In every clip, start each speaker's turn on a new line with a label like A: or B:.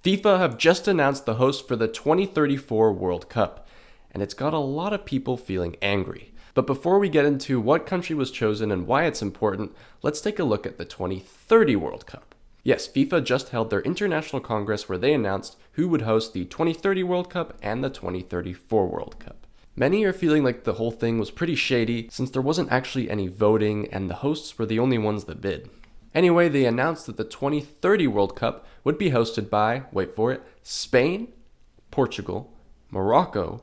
A: FIFA have just announced the host for the 2034 World Cup, and it's got a lot of people feeling angry. But before we get into what country was chosen and why it's important, let's take a look at the 2030 World Cup. Yes, FIFA just held their international congress where they announced who would host the 2030 World Cup and the 2034 World Cup. Many are feeling like the whole thing was pretty shady since there wasn't actually any voting and the hosts were the only ones that bid. Anyway, they announced that the 2030 World Cup would be hosted by, wait for it, Spain, Portugal, Morocco,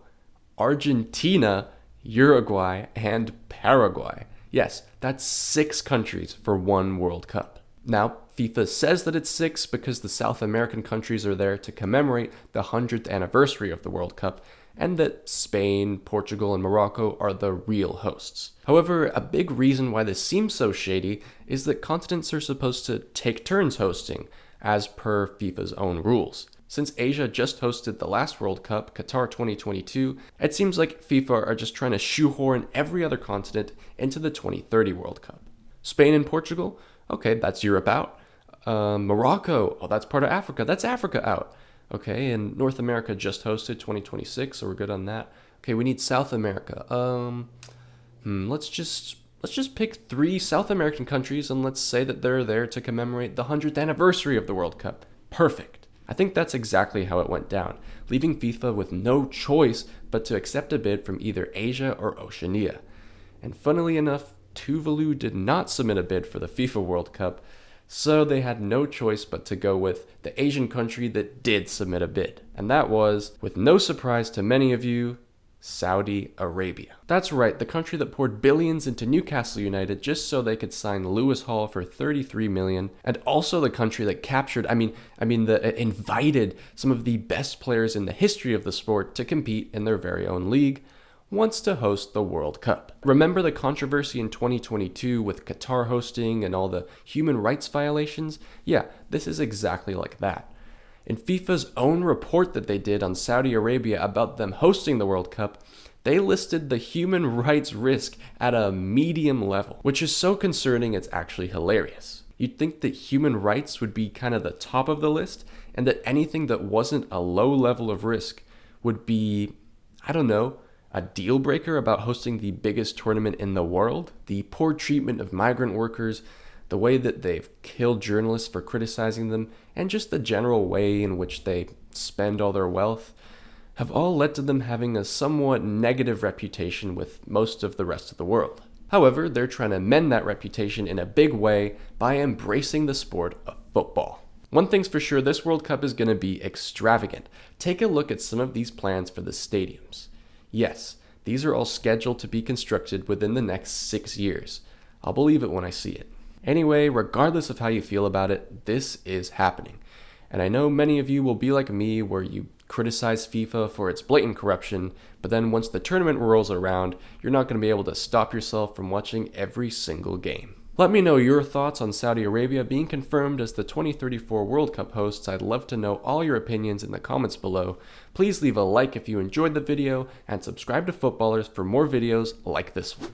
A: Argentina, Uruguay, and Paraguay. Yes, that's 6 countries for one World Cup. Now, FIFA says that it's 6 because the South American countries are there to commemorate the 100th anniversary of the World Cup, and that Spain, Portugal, and Morocco are the real hosts. However, a big reason why this seems so shady is that continents are supposed to take turns hosting, as per FIFA's own rules. Since Asia just hosted the last World Cup, Qatar 2022, it seems like FIFA are just trying to shoehorn every other continent into the 2030 World Cup. Spain and Portugal? Okay, that's Europe out. Morocco? Oh, that's part of Africa. That's Africa out. Okay, and North America just hosted 2026, so we're good on that. Okay, we need South America. Let's just pick 3 South American countries and let's say that they're there to commemorate the 100th anniversary of the World Cup. Perfect. I think that's exactly how it went down, leaving FIFA with no choice but to accept a bid from either Asia or Oceania. And funnily enough, Tuvalu did not submit a bid for the FIFA World Cup, so they had no choice but to go with the Asian country that did submit a bid. And that was, with no surprise to many of you, Saudi Arabia. That's right, the country that poured billions into Newcastle United just so they could sign Lewis Hall for $33 million, and also the country that captured, invited some of the best players in the history of the sport to compete in their very own league, wants to host the World Cup. Remember the controversy in 2022 with Qatar hosting and all the human rights violations? Yeah, this is exactly like that. In FIFA's own report that they did on Saudi Arabia about them hosting the World Cup, they listed the human rights risk at a medium level, which is so concerning it's actually hilarious. You'd think that human rights would be kind of the top of the list, and that anything that wasn't a low level of risk would be, a deal breaker about hosting the biggest tournament in the world. The poor treatment of migrant workers, the way that they've killed journalists for criticizing them, and just the general way in which they spend all their wealth, have all led to them having a somewhat negative reputation with most of the rest of the world. However, they're trying to mend that reputation in a big way by embracing the sport of football. One thing's for sure, this World Cup is going to be extravagant. Take a look at some of these plans for the stadiums. Yes, these are all scheduled to be constructed within the next 6 years. I'll believe it when I see it. Anyway, regardless of how you feel about it, this is happening. And I know many of you will be like me where you criticize FIFA for its blatant corruption, but then once the tournament rolls around, you're not going to be able to stop yourself from watching every single game. Let me know your thoughts on Saudi Arabia being confirmed as the 2034 World Cup hosts. I'd love to know all your opinions in the comments below. Please leave a like if you enjoyed the video and subscribe to Footballers for more videos like this one.